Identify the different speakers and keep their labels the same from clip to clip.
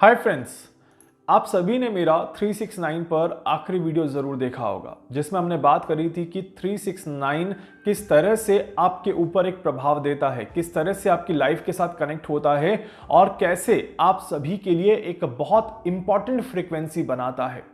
Speaker 1: Hi friends, आप सभी ने मेरा 369 पर आखिरी वीडियो ज़रूर देखा होगा जिसमें हमने बात करी थी कि 369 किस तरह से आपके ऊपर एक प्रभाव देता है, किस तरह से आपकी लाइफ के साथ कनेक्ट होता है और कैसे आप सभी के लिए एक बहुत इंपॉर्टेंट फ्रीक्वेंसी बनाता है।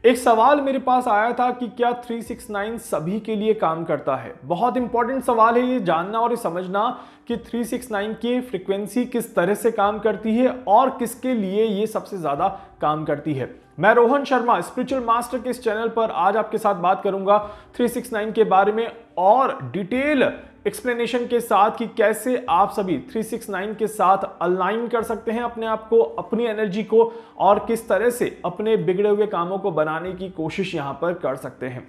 Speaker 1: एक सवाल मेरे पास आया था कि क्या 369 सभी के लिए काम करता है। बहुत इंपॉर्टेंट सवाल है ये जानना और ये समझना कि 369 की फ्रीक्वेंसी किस तरह से काम करती है और किसके लिए ये सबसे ज्यादा काम करती है। मैं रोहन शर्मा स्पिरिचुअल मास्टर के इस चैनल पर आज आपके साथ बात करूंगा 369 के बारे में और डिटेल एक्सप्लेनेशन के साथ कि कैसे आप सभी 369 के साथ अलाइन कर सकते हैं अपने आप को, अपनी एनर्जी को, और किस तरह से अपने बिगड़े हुए कामों को बनाने की कोशिश यहां पर कर सकते हैं।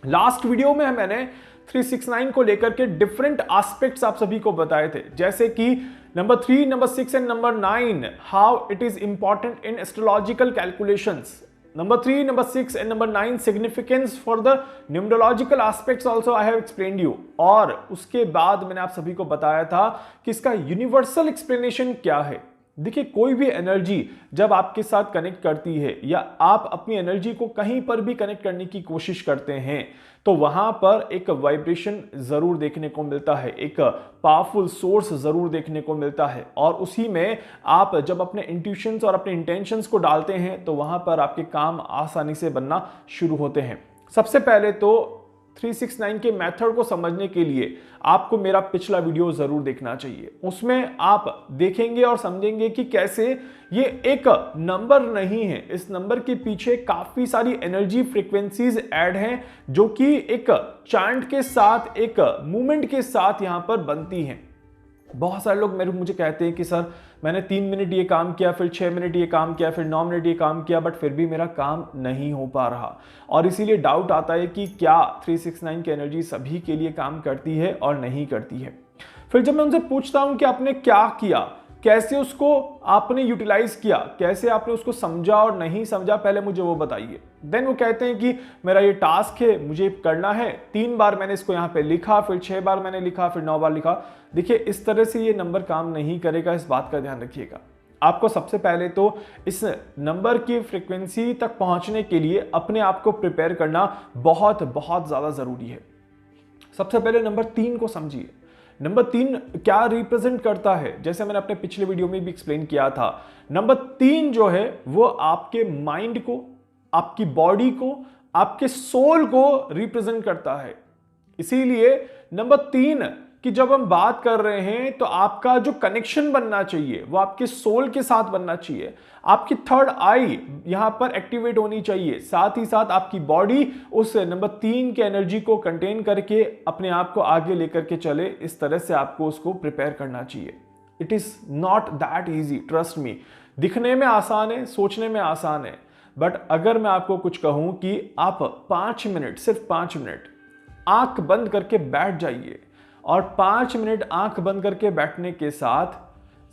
Speaker 1: लास्ट वीडियो में मैंने 369 को लेकर के डिफरेंट एस्पेक्ट्स आप सभी को बताए थे, जैसे कि number 3, number 6 and number 9, how it is important in astrological calculations. Number 3, number 6 and number 9 significance for the numerological aspects also I have explained you। और उसके बाद मैंने आप सभी को बताया था कि इसका यूनिवर्सल एक्सप्लेनेशन क्या है। देखिए, कोई भी एनर्जी जब आपके साथ कनेक्ट करती है या आप अपनी एनर्जी को कहीं पर भी कनेक्ट करने की कोशिश करते हैं तो वहां पर एक वाइब्रेशन जरूर देखने को मिलता है, एक पावरफुल सोर्स जरूर देखने को मिलता है, और उसी में आप जब अपने इंट्यूशंस और अपने इंटेंशंस को डालते हैं तो वहां पर आपके काम आसानी से बनना शुरू होते हैं। सबसे पहले तो 369 के मेथड को समझने के लिए आपको मेरा पिछला वीडियो जरूर देखना चाहिए। उसमें आप देखेंगे और समझेंगे कि कैसे ये एक नंबर नहीं है, इस नंबर के पीछे काफी सारी एनर्जी फ्रीक्वेंसीज ऐड हैं जो कि एक चांट के साथ, एक मूवमेंट के साथ यहां पर बनती हैं। बहुत सारे लोग मुझे कहते हैं कि सर मैंने 3 मिनट ये काम किया, फिर 6 मिनट ये काम किया, फिर 9 मिनट ये काम किया, बट फिर भी मेरा काम नहीं हो पा रहा, और इसीलिए डाउट आता है कि क्या 369 की एनर्जी सभी के लिए काम करती है और नहीं करती है। फिर जब मैं उनसे पूछता हूं कि आपने क्या किया, कैसे उसको आपने यूटिलाइज किया, कैसे आपने उसको समझा और नहीं समझा, पहले मुझे वो बताइए। देन वो कहते हैं कि मेरा ये टास्क है, मुझे करना है, 3 बार मैंने इसको यहाँ पे लिखा, फिर 6 बार मैंने लिखा, फिर 9 बार लिखा। देखिए, इस तरह से ये नंबर काम नहीं करेगा, इस बात का ध्यान रखिएगा। आपको सबसे पहले तो इस नंबर की फ्रीक्वेंसी तक पहुंचने के लिए अपने आप को प्रिपेयर करना बहुत बहुत ज्यादा जरूरी है। सबसे पहले नंबर 3 को समझिए। नंबर 3 क्या रिप्रेजेंट करता है, जैसे मैंने अपने पिछले वीडियो में भी एक्सप्लेन किया था। नंबर 3 जो है वो आपके माइंड को, आपकी बॉडी को, आपके सोल को रिप्रेजेंट करता है। इसीलिए नंबर 3 कि जब हम बात कर रहे हैं तो आपका जो कनेक्शन बनना चाहिए वो आपके सोल के साथ बनना चाहिए। आपकी थर्ड आई यहां पर एक्टिवेट होनी चाहिए, साथ ही साथ आपकी बॉडी उस नंबर 3 के एनर्जी को कंटेन करके अपने आप को आगे लेकर के चले। इस तरह से आपको उसको प्रिपेयर करना चाहिए। It is not that easy, trust me. दिखने में आसान है, सोचने में आसान है, बट अगर मैं आपको कुछ कहूं कि आप 5 मिनट, सिर्फ 5 मिनट आंख बंद करके बैठ जाइए और 5 मिनट आंख बंद करके बैठने के साथ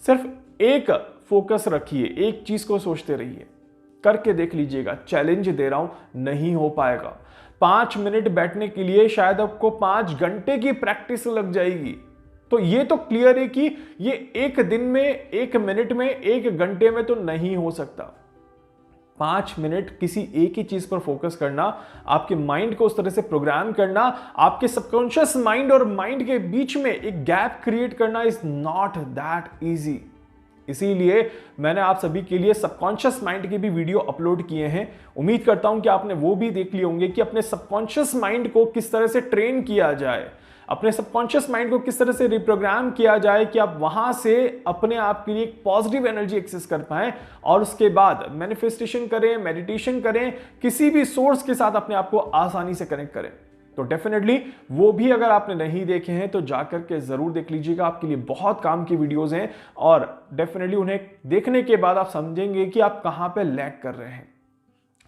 Speaker 1: सिर्फ एक फोकस रखिए, एक चीज को सोचते रहिए, करके देख लीजिएगा। चैलेंज दे रहा हूं, नहीं हो पाएगा। 5 मिनट बैठने के लिए शायद आपको 5 घंटे की प्रैक्टिस लग जाएगी। तो ये तो क्लियर है कि ये एक दिन में, एक मिनट में, एक घंटे में तो नहीं हो सकता। 5 मिनट किसी एक ही चीज पर फोकस करना, आपके माइंड को उस तरह से प्रोग्राम करना, आपके सबकॉन्शियस माइंड और माइंड के बीच में एक गैप क्रिएट करना इज नॉट दैट इजी। इसीलिए मैंने आप सभी के लिए सबकॉन्शियस माइंड के भी वीडियो अपलोड किए हैं। उम्मीद करता हूं कि आपने वो भी देख लिए होंगे कि अपने सबकॉन्शियस माइंड को किस तरह से ट्रेन किया जाए, अपने सबकॉन्शियस माइंड को किस तरह से रिप्रोग्राम किया जाए कि आप वहां से अपने आप के लिए एक पॉजिटिव एनर्जी एक्सेस कर पाएं और उसके बाद मैनिफेस्टेशन करें, मेडिटेशन करें, किसी भी सोर्स के साथ अपने आप को आसानी से कनेक्ट करें। तो डेफिनेटली वो भी अगर आपने नहीं देखे हैं तो जाकर के जरूर देख लीजिएगा। आपके लिए बहुत काम की वीडियोस हैं और डेफिनेटली उन्हें देखने के बाद आप समझेंगे कि आप कहां पे लैग कर रहे हैं।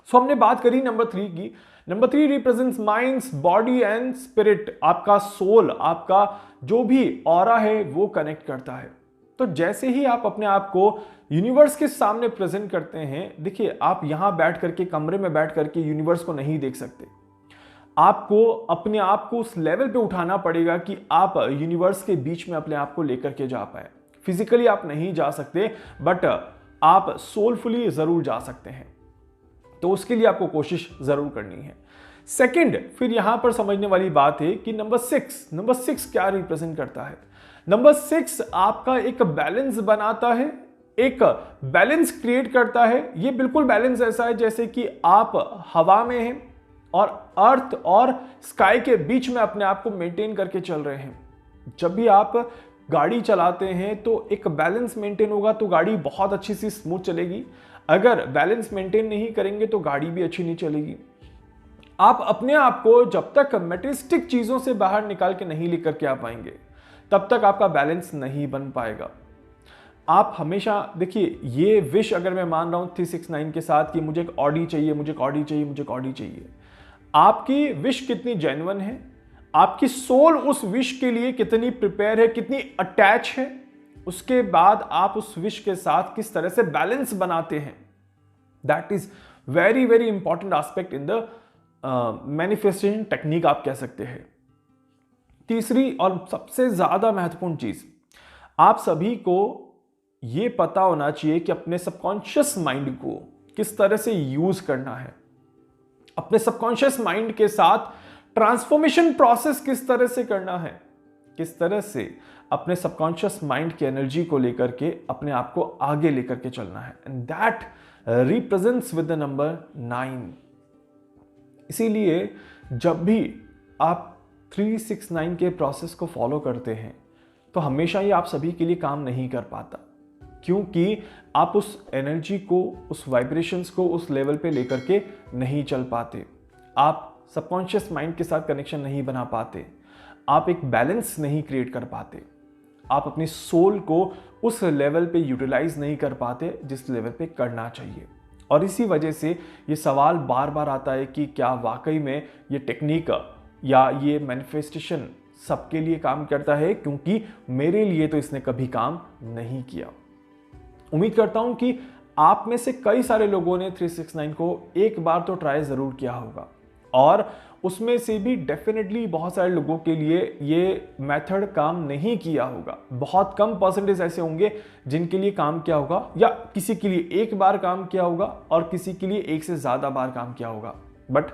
Speaker 1: सो हमने बात करी नंबर 3 की। Number 3 represents minds, body and spirit. आपका सोल, आपका जो भी ऑरा है वो कनेक्ट करता है। तो जैसे ही आप अपने आप को यूनिवर्स के सामने प्रेजेंट करते हैं, देखिए आप यहां बैठ करके, कमरे में बैठ करके यूनिवर्स को नहीं देख सकते। आपको अपने आप को उस लेवल पे उठाना पड़ेगा कि आप यूनिवर्स के बीच में अपने आप को लेकर के जा पाए। फिजिकली आप नहीं जा सकते, बट आप सोलफुली जरूर जा सकते हैं। तो उसके लिए आपको कोशिश जरूर करनी है। सेकंड, फिर यहां पर समझने वाली बात है कि नंबर सिक्स क्या रिप्रेजेंट करता है। नंबर 6 आपका एक बैलेंस बनाता है, एक बैलेंस क्रिएट करता है। ये बिल्कुल बैलेंस ऐसा है जैसे कि आप हवा में हैं और अर्थ और स्काई के बीच में अपने आप को मेंटेन करके चल रहे हैं। जब भी आप गाड़ी चलाते हैं तो एक बैलेंस मेंटेन होगा तो गाड़ी बहुत अच्छी सी स्मूथ चलेगी। अगर बैलेंस मेंटेन नहीं करेंगे तो गाड़ी भी अच्छी नहीं चलेगी। आप अपने आप को जब तक मटेरियलिस्टिक चीजों से बाहर निकाल के नहीं लेकर के आ पाएंगे तब तक आपका बैलेंस नहीं बन पाएगा। आप हमेशा देखिए, ये विश अगर मैं मान रहा हूं 369 के साथ कि मुझे एक ऑडी चाहिए, मुझे एक ऑडी चाहिए, मुझे एक ऑडी चाहिए, आपकी विश कितनी जेन्युइन है, आपकी सोल उस विश के लिए कितनी प्रिपेयर है, कितनी अटैच है, उसके बाद आप उस विश के साथ किस तरह से बैलेंस बनाते हैं। That is very very important aspect in the manifestation technique आप कह सकते हैं। तीसरी और सबसे ज्यादा महत्वपूर्ण चीज, आप सभी को यह पता होना चाहिए कि अपने सबकॉन्शियस माइंड को किस तरह से यूज करना है। अपने सबकॉन्शियस माइंड के साथ ट्रांसफॉर्मेशन प्रोसेस किस तरह से करना है, किस तरह से अपने सबकॉन्शियस माइंड की एनर्जी को लेकर के अपने आप को आगे लेकर के चलना है। And that represents with the number 9। इसीलिए जब भी आप 369 के प्रोसेस को फॉलो करते हैं तो हमेशा ये आप सभी के लिए काम नहीं कर पाता, क्योंकि आप उस एनर्जी को, उस वाइब्रेशंस को उस लेवल पे लेकर के नहीं चल पाते। आप सबकॉन्शियस माइंड के साथ कनेक्शन नहीं बना पाते, आप एक बैलेंस नहीं क्रिएट कर पाते, आप अपनी सोल को उस लेवल पे यूटिलाइज नहीं कर पाते जिस लेवल पे करना चाहिए। और इसी वजह से ये सवाल बार बार आता है कि क्या वाकई में ये टेक्निक या ये मैनिफेस्टेशन सबके लिए काम करता है, क्योंकि मेरे लिए तो इसने कभी काम नहीं किया। उम्मीद करता हूं कि आप में से कई सारे लोगों ने 369 को एक बार तो ट्राई जरूर किया होगा, और उसमें से भी डेफिनेटली बहुत सारे लोगों के लिए ये मेथड काम नहीं किया होगा। बहुत कम परसेंटेज ऐसे होंगे जिनके लिए काम किया होगा, या किसी के लिए एक बार काम किया होगा और किसी के लिए एक से ज्यादा बार काम किया होगा। बट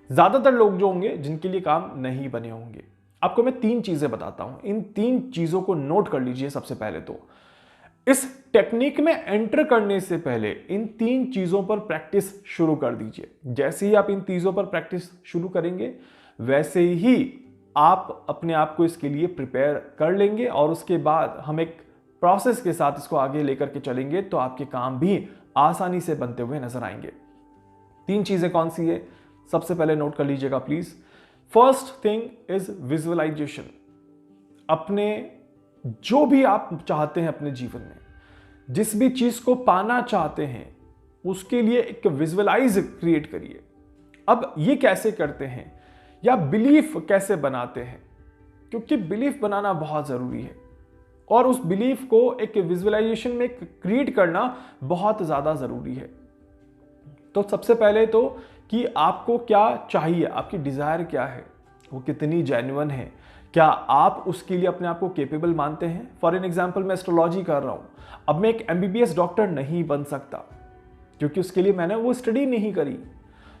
Speaker 1: ज्यादातर लोग जो होंगे जिनके लिए काम नहीं बने होंगे। आपको मैं 3 चीजें बताता हूं, इन 3 चीजों को नोट कर लीजिए। सबसे पहले तो इस टेक्निक में एंटर करने से पहले इन 3 चीजों पर प्रैक्टिस शुरू कर दीजिए। जैसे ही आप इन चीजों पर प्रैक्टिस शुरू करेंगे वैसे ही आप अपने आप को इसके लिए प्रिपेयर कर लेंगे, और उसके बाद हम एक प्रोसेस के साथ इसको आगे लेकर के चलेंगे तो आपके काम भी आसानी से बनते हुए नजर आएंगे। 3 चीजें कौन सी है, सबसे पहले नोट कर लीजिएगा please. First thing is visualization. अपने जो भी आप चाहते हैं अपने जीवन में, जिस भी चीज को पाना चाहते हैं, उसके लिए एक विजुअलाइज क्रिएट करिए। अब ये कैसे करते हैं या बिलीफ कैसे बनाते हैं, क्योंकि बिलीफ बनाना बहुत जरूरी है और उस बिलीफ को एक विजुअलाइजेशन में क्रिएट करना बहुत ज्यादा जरूरी है। तो सबसे पहले तो कि आपको क्या चाहिए, आपकी डिजायर क्या है, वो कितनी जेन्युइन है, क्या आप उसके लिए अपने आप को केपेबल मानते हैं। फॉर एन एग्जाम्पल, मैं एस्ट्रोलॉजी कर रहा हूं, अब मैं एक MBBS डॉक्टर नहीं बन सकता क्योंकि उसके लिए मैंने वो स्टडी नहीं करी।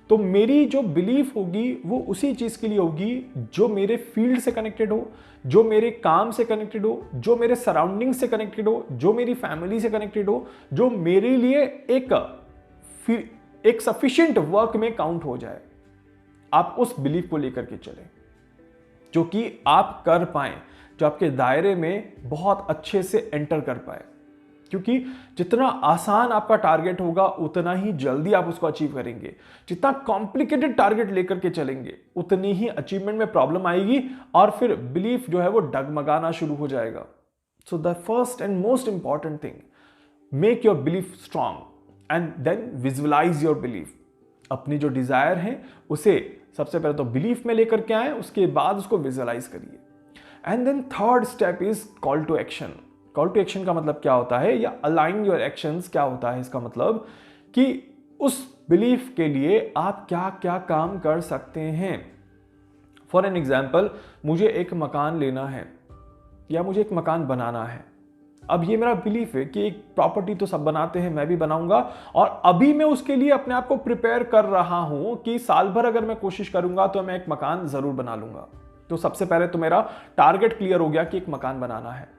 Speaker 1: तो मेरी जो बिलीफ होगी वो उसी चीज के लिए होगी जो मेरे फील्ड से कनेक्टेड हो, जो मेरे काम से कनेक्टेड हो, जो मेरे सराउंडिंग से कनेक्टेड हो, जो मेरी फैमिली से कनेक्टेड हो, जो मेरे लिए एक सफिशिएंट वर्क में काउंट हो जाए। आप उस बिलीफ को लेकर के चलें जो कि आप कर पाए, जो आपके दायरे में बहुत अच्छे से एंटर कर पाए, क्योंकि जितना आसान आपका टारगेट होगा उतना ही जल्दी आप उसको अचीव करेंगे। जितना कॉम्प्लिकेटेड टारगेट लेकर के चलेंगे उतनी ही अचीवमेंट में प्रॉब्लम आएगी और फिर बिलीफ जो है वो डगमगाना शुरू हो जाएगा। So the first and most important thing, make your belief strong and then visualize your belief. अपनी जो डिजायर है उसे सबसे पहले तो बिलीफ में लेकर के आए, उसके बाद उसको विजुअलाइज करिए। And then third step is call to action. Call to action का मतलब क्या होता है, या अलाइन योर एक्शंस क्या होता है, इसका मतलब कि उस बिलीफ के लिए आप क्या क्या काम कर सकते हैं। फॉर एन एग्जाम्पल, मुझे एक मकान लेना है या मुझे एक मकान बनाना है, अब ये मेरा बिलीफ है कि एक प्रॉपर्टी तो सब बनाते हैं, मैं भी बनाऊंगा, और अभी मैं उसके लिए अपने आप को प्रिपेयर कर रहा हूं कि साल भर अगर मैं कोशिश करूंगा तो मैं एक मकान जरूर बना लूंगा। तो सबसे पहले तो मेरा टारगेट क्लियर हो गया कि एक मकान बनाना है।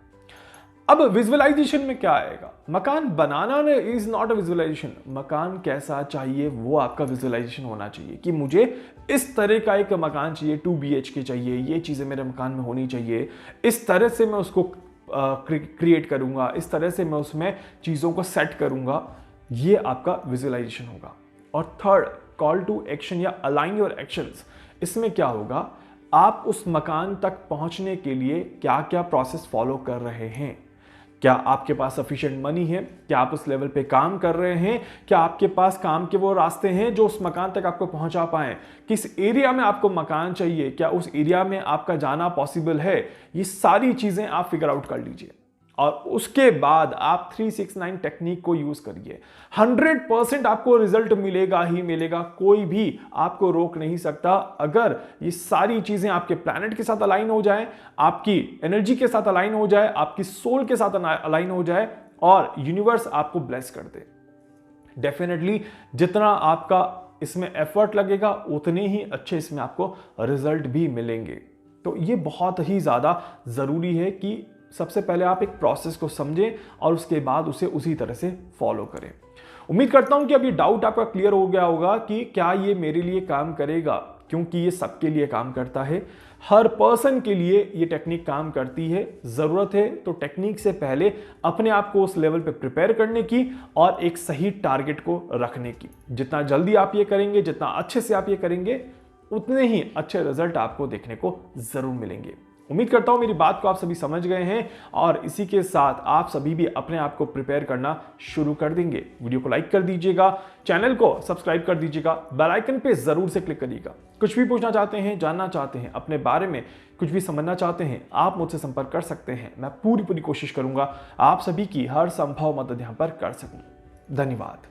Speaker 1: अब विजुअलाइजेशन में क्या आएगा? मकान बनाना इज नॉट अ विजुअलाइजेशन। मकान कैसा चाहिए वो आपका विजुअलाइजेशन होना चाहिए कि मुझे इस तरह का एक मकान चाहिए, 2 BHK चाहिए, ये चीजें मेरे मकान में होनी चाहिए, इस तरह से मैं उसको क्रिएट करूंगा, इस तरह से मैं उसमें चीजों को सेट करूंगा। ये आपका विजुअलाइजेशन होगा। और थर्ड, कॉल टू एक्शन या अलाइन योर एक्शंस। इसमें क्या होगा, आप उस मकान तक पहुंचने के लिए क्या क्या प्रोसेस फॉलो कर रहे हैं। क्या आपके पास सफिशिएंट मनी है? क्या आप उस लेवल पे काम कर रहे हैं? क्या आपके पास काम के वो रास्ते हैं जो उस मकान तक आपको पहुंचा पाए? किस एरिया में आपको मकान चाहिए? क्या उस एरिया में आपका जाना पॉसिबल है? ये सारी चीजें आप फिगर आउट कर लीजिए और उसके बाद आप 369 टेक्निक को यूज करिए। 100% आपको रिजल्ट मिलेगा ही मिलेगा। कोई भी आपको रोक नहीं सकता। अगर ये सारी चीजें आपके प्लैनेट के साथ अलाइन हो जाए, आपकी एनर्जी के साथ अलाइन हो जाए, आपकी सोल के साथ अलाइन हो जाए और यूनिवर्स आपको ब्लेस कर दे, डेफिनेटली जितना आपका इसमें एफर्ट लगेगा उतने ही अच्छे इसमें आपको रिजल्ट भी मिलेंगे। तो ये बहुत ही ज्यादा जरूरी है कि सबसे पहले आप एक प्रोसेस को समझें और उसके बाद उसे उसी तरह से फॉलो करें। उम्मीद करता हूं कि अब ये डाउट आपका क्लियर हो गया होगा कि क्या ये मेरे लिए काम करेगा, क्योंकि ये सबके लिए काम करता है। हर पर्सन के लिए ये टेक्निक काम करती है। जरूरत है तो टेक्निक से पहले अपने आप को उस लेवल पे प्रिपेयर करने की और एक सही टारगेट को रखने की। जितना जल्दी आप ये करेंगे, जितना अच्छे से आप ये करेंगे, उतने ही अच्छे रिजल्ट आपको देखने को जरूर मिलेंगे। उम्मीद करता हूं मेरी बात को आप सभी समझ गए हैं और इसी के साथ आप सभी भी अपने आप को प्रिपेयर करना शुरू कर देंगे। वीडियो को लाइक कर दीजिएगा, चैनल को सब्सक्राइब कर दीजिएगा, बेल आइकन पे जरूर से क्लिक करिएगा। कुछ भी पूछना चाहते हैं, जानना चाहते हैं, अपने बारे में कुछ भी समझना चाहते हैं, आप मुझसे संपर्क कर सकते हैं। मैं पूरी कोशिश करूंगा आप सभी की हर संभव मदद यहां पर कर सकूं। धन्यवाद।